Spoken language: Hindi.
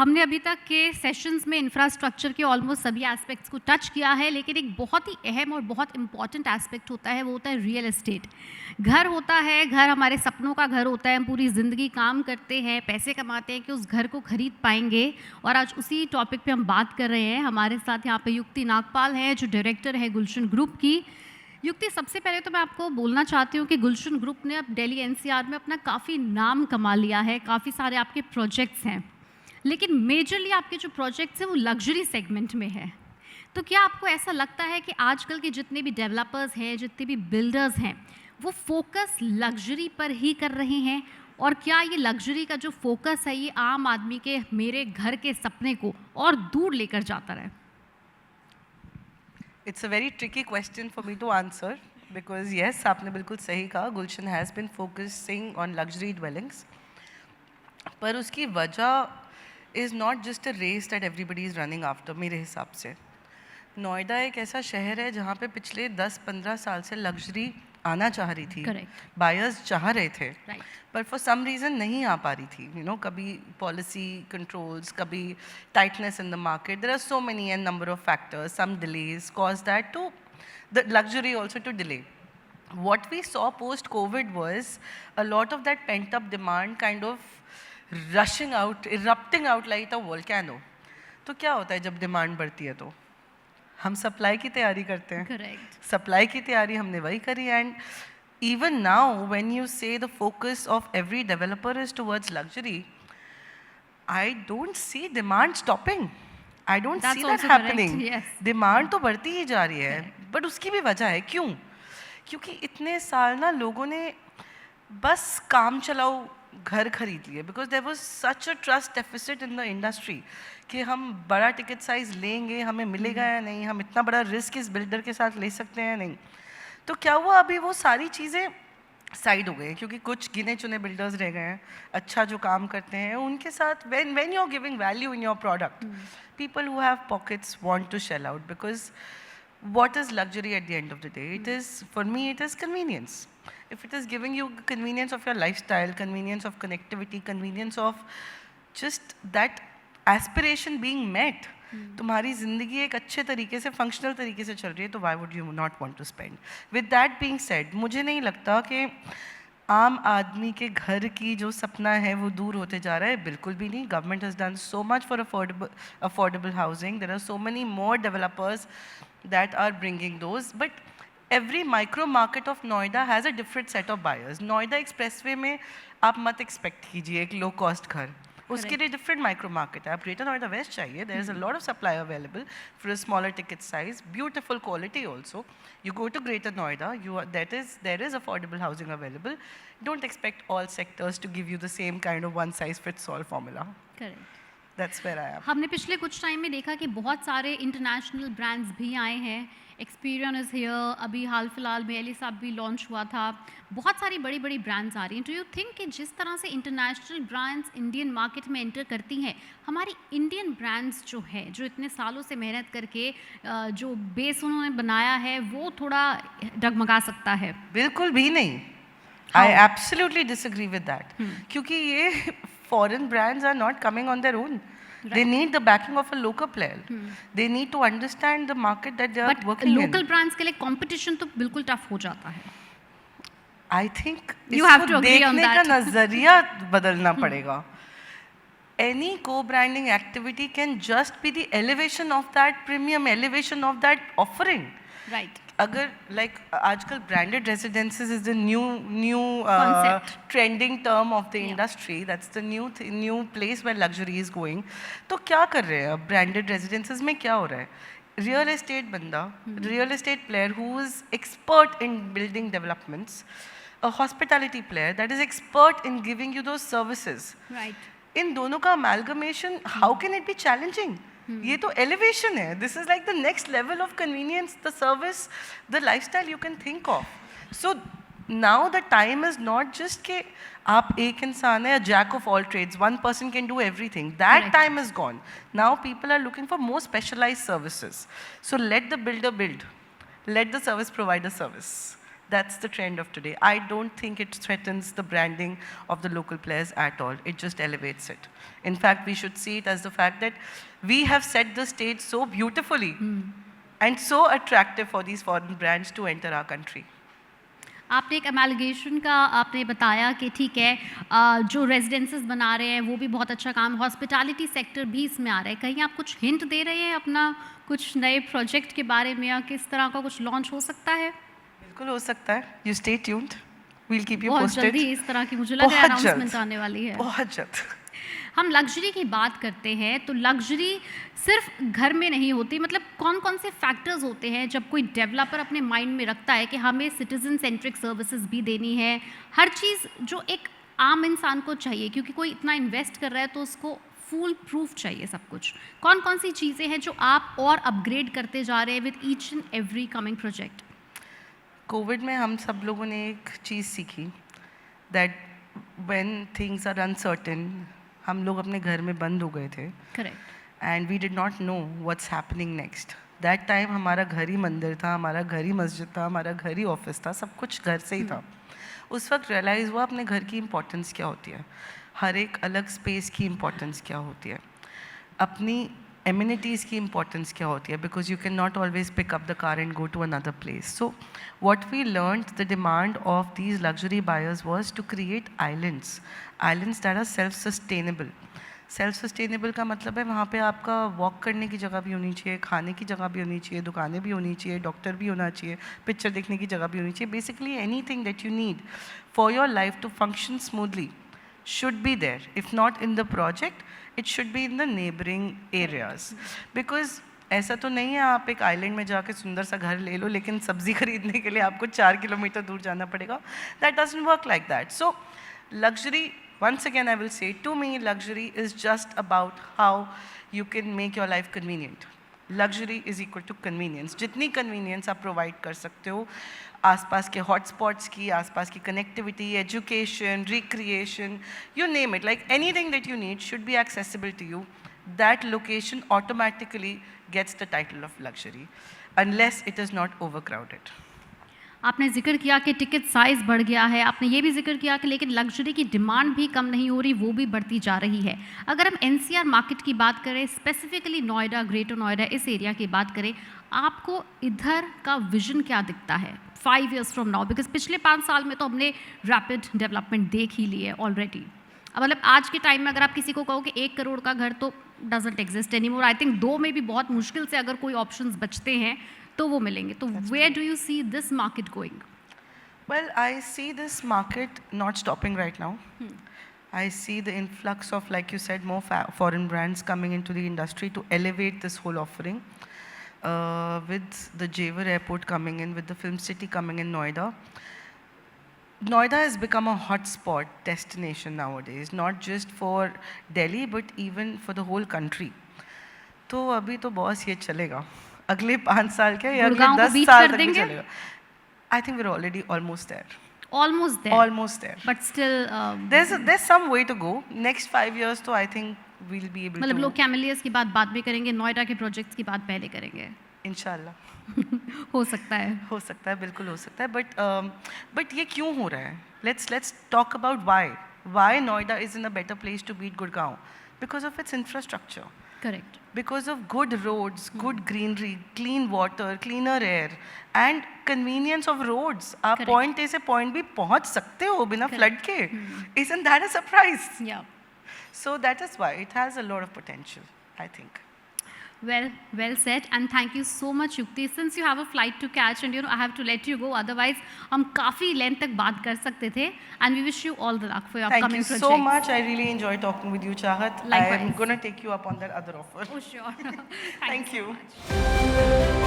हमने अभी तक के सेशंस में इंफ्रास्ट्रक्चर के ऑलमोस्ट सभी एस्पेक्ट्स को टच किया है, लेकिन एक बहुत ही अहम और बहुत इंपॉर्टेंट एस्पेक्ट होता है, वो होता है रियल एस्टेट। घर होता है, घर हमारे सपनों का घर होता है, हम पूरी ज़िंदगी काम करते हैं, पैसे कमाते हैं कि उस घर को खरीद पाएंगे। और आज उसी टॉपिक पे हम बात कर रहे हैं। हमारे साथ यहाँ पे युक्ति नागपाल है, जो डायरेक्टर है गुलशन ग्रुप की। युक्ति, सबसे पहले तो मैं आपको बोलना चाहती हूँ कि गुलशन ग्रुप ने अब दिल्ली एनसीआर में अपना काफ़ी नाम कमा लिया है, काफ़ी सारे आपके प्रोजेक्ट्स हैं, लेकिन मेजरली आपके जो प्रोजेक्ट्स हैं वो लग्जरी सेगमेंट में है। तो क्या आपको ऐसा लगता है कि आजकल के जितने भी डेवलपर्स हैं, जितने भी बिल्डर्स हैं, वो फोकस लग्जरी पर ही कर रहे हैं? और क्या ये लग्जरी का जो फोकस है, ये आम आदमी के मेरे घर के सपने को और दूर लेकर जाता रहे? It's a very tricky question for me to answer because yes, आपने बिल्कुल सही कहा, गुलशन has been focusing on luxury dwellings, पर उसकी वजह is not just a race that everybody is running after. मेरे हिसाब से नोएडा एक ऐसा शहर है जहाँ पे पिछले 10-15 साल से लग्जरी आना चाह रही थी, बायर्स चाह रहे थे, पर फॉर सम रीज़न नहीं आ पा रही थी। यू नो, कभी पॉलिसी कंट्रोल्स, कभी tightness in the market, there are so many an number of factors, some delays cause that to the luxury also to delay. What we saw post COVID was a lot of that pent up demand kind of rushing out, erupting out like a volcano. तो क्या होता है जब डिमांड बढ़ती है, तो हम सप्लाई की तैयारी करते हैं. करेक्ट. सप्लाई की तैयारी हमने वही करी. And even now when you say the focus of every developer is towards luxury, I don't see demand stopping. I don't see that happening. Yes. Demand तो बढ़ती ही जा रही है, बट उसकी भी वजह है. क्यों? क्योंकि इतने साल ना लोगों ने बस काम चलाओ घर खरीद लिए, because there was such a trust deficit in the industry कि हम बड़ा टिकट साइज लेंगे, हमें मिलेगा या नहीं, हम इतना बड़ा रिस्क इस बिल्डर के साथ ले सकते हैं या नहीं. तो क्या हुआ, अभी वो सारी चीज़ें साइड हो गई, क्योंकि कुछ गिने चुने बिल्डर्स रह गए हैं अच्छा जो काम करते हैं. उनके साथ when you are giving value in your product, people who have pockets want to shell out, because what is luxury at the end of the day? It is, for me, it is convenience. If it is giving you convenience of your lifestyle, convenience of connectivity, convenience of just that aspiration being met, तुम्हारी ज़िंदगी एक अच्छे तरीके से, फंक्शनल तरीके से चल रही है, तो why would you not want to spend? With that being said, मुझे नहीं लगता कि आम आदमी के घर की जो सपना है वो दूर होते जा रहा है, बिल्कुल भी नहीं. Government has done so much for affordable housing. There are so many more developers that are bringing those, but every micro market of Noida has a different set of buyers. Noida expressway में आप मत expect कीजिए एक low cost घर, उसके लिए different micro market है. आप Greater Noida West चाहिए, there is a lot of supply available for a smaller ticket size, beautiful quality also. You go to Greater Noida, there is affordable housing available. Don't expect all sectors to give you the same kind of one size fits all formula. Correct. That's where I am. हमने पिछले कुछ टाइम में देखा कि बहुत सारे इंटरनेशनल ब्रांड्स भी आए हैं. एक्सपीरियन इज़ हियर, अभी हाल फिलहाल में एलिसा भी लॉन्च हुआ था. बहुत सारी बड़ी बड़ी ब्रांड्स आ रही हैं. डू यू थिंक कि जिस तरह से इंटरनेशनल ब्रांड्स इंडियन मार्केट में एंटर करती हैं, हमारी इंडियन ब्रांड्स जो है, जो इतने सालों से मेहनत करके जो बेस उन्होंने बनाया है, वो थोड़ा डगमगा सकता है? बिल्कुल भी नहीं. I absolutely disagree with that. क्योंकि ये foreign brands are not coming on their own. Right. They need the backing of a local player. They need to understand the market that they are working in. Local brands के लिए competition तो बिल्कुल tough हो जाता है. I think you have to agree on that. देखने का नजरिया बदलना पड़ेगा. Any co-branding activity can just be the elevation of that premium, elevation of that offering. Right. अगर like आजकल branded residences is the new trending term of the industry. That's the new place where luxury is going. तो क्या कर रहे हैं branded residences में? क्या हो रहा है? Real estate बंदा, real estate player who is expert in building developments, a hospitality player that is expert in giving you those services. Right. इन दोनों का amalgamation, how can it be challenging? ये तो elevation है. This is like the next level of convenience, the service, the lifestyle you can think of. So now the time is not just कि आप एक इंसान है, a jack of all trades, one person can do everything. That time is gone. Now people are looking for more specialized services. So let the builder build, let the service provider service. That's the trend of today. I don't think it threatens the branding of the local players at all. It just elevates it. In fact, we should see it as the fact that we have set the stage so beautifully and so attractive for these foreign brands to enter our country. आपने एक एमैलगेशन का आपने बताया कि ठीक है जो रेजिडेंसेस बना रहे हैं वो भी बहुत अच्छा काम, हॉस्पिटैलिटी सेक्टर भी इसमें आ रहा है। कहीं आप कुछ हिंट दे रहे हैं अपना कुछ नए प्रोजेक्ट के बारे में या किस तरह का कुछ लॉन्च हो सकता है? बिल्कुल हो सकता है। You stay tuned. We'll keep you बहुत posted. जल्दी इस तरह की मुझे लग रहा है बहुत जल्द। अनाउंसमेंट आने वाली है। बहुत जल्द। हम लग्जरी की बात करते हैं तो लग्जरी सिर्फ घर में नहीं होती, मतलब कौन कौन से फैक्टर्स होते हैं जब कोई डेवलपर अपने माइंड में रखता है कि हमें सिटीजन सेंट्रिक सर्विसेज भी देनी है, हर चीज़ जो एक आम इंसान को चाहिए, क्योंकि कोई इतना इन्वेस्ट कर रहा है तो उसको फुल प्रूफ चाहिए सब कुछ। कौन कौन सी चीज़ें हैं जो आप और अपग्रेड करते जा रहे हैं with each and every coming project? Covid में हम सब लोगों ने एक चीज़ सीखी that when things are uncertain, हम लोग अपने घर में बंद हो गए थे correct. And we did not know what's happening next. That time हमारा घर ही मंदिर था, हमारा घर ही मस्जिद था, हमारा घर ही ऑफिस था, सब कुछ घर से ही था। उस वक्त रियलाइज़ हुआ अपने घर की इम्पोर्टेंस क्या होती है, हर एक अलग स्पेस की इम्पोर्टेंस क्या होती है, अपनी एमिनिटीज़ की इम्पोर्टेंस क्या होती है, because you can not always pick up the car and go to another place. So what we learned, the demand of these luxury buyers was to create islands that are self-sustainable. Self-sustainable का मतलब है वहाँ पे आपका वॉक करने की जगह भी होनी चाहिए, खाने की जगह भी होनी चाहिए, दुकानें भी होनी चाहिए, डॉक्टर भी होना चाहिए, पिक्चर देखने की जगह भी होनी चाहिए। Basically anything that you need for your life to function smoothly should be there. If not in the project, it should be in the neighboring areas. Because ऐसा तो नहीं है आप एक आइलैंड में जाके सुंदर सा घर ले लो लेकिन सब्जी खरीदने के लिए आपको 4 किलोमीटर दूर जाना पड़ेगा। That doesn't work like that. So luxury, once again I will say, to me luxury is just about how you can make your life convenient. Luxury is equal to convenience. जितनी convenience आप provide कर सकते हो, आसपास के हॉटस्पॉट्स की, आसपास की connectivity, education, recreation, you name it, like anything that you need should be accessible to you. That location automatically gets the title of luxury unless it is not overcrowded. आपने जिक्र किया कि टिकट साइज़ बढ़ गया है, आपने ये भी जिक्र किया कि लेकिन लग्जरी की डिमांड भी कम नहीं हो रही, वो भी बढ़ती जा रही है। अगर हम एनसीआर मार्केट की बात करें, स्पेसिफिकली नोएडा, ग्रेटर नोएडा, इस एरिया की बात करें, आपको इधर का विजन क्या दिखता है 5 years फ्रॉम नाउ? बिकॉज पिछले 5 साल में तो हमने रैपिड डेवलपमेंट देख ही ली है ऑलरेडी। मतलब आज के टाइम में अगर आप किसी को कहो कि 1 करोड़ का घर तो doesn't exist any more. I think 2 में भी बहुत मुश्किल से अगर कोई ऑप्शंस बचते हैं तो वो मिलेंगे। तो where do you see this market going? Well, I see this market not stopping right now. I see the influx of, like you said, more foreign brands coming into the industry to elevate this whole offering. With the Jewar Airport coming in, with the Film City coming in Noida, Noida has become a hotspot destination nowadays, not just for Delhi but even for the whole country. तो अभी तो बॉस ये चलेगा, अगले 5 साल क्या या अगले गुड़गांव को 10 beat साल कर तक भी देंगे? चलेगा। I think we're already almost there. Almost there. Almost there. But still, There's some way to go. Next 5 years तो I think we'll be able मतलब to. लोग कैमिलियस की बात बाद में करेंगे, नोएडा के प्रोजेक्ट्स की बात पहले करेंगे। इंशाल्लाह हो सकता है, बिल्कुल हो सकता है, but ये क्यों हो रहा है? Let's talk about why Noida is in a better place to beat Gurgaon, because of its infrastructure, correct. because of good roads, good greenery, clean water, cleaner air and convenience of roads. आप Correct. point A से point B पहुंच सकते हो बिना Correct. flood के। Isn't that a surprise? या So that is why it has a lot of potential, I think. well said and thank you so much Yukti. Since you have a flight to catch and I have to let you go, otherwise हम काफ़ी लेंथ तक बात कर सकते थे, and we wish you all the luck for your Thank upcoming you projects. so much. I really enjoyed talking with you, Chahat. I am Likewise. going to take you up on that other offer. Oh sure. Thank you. So much.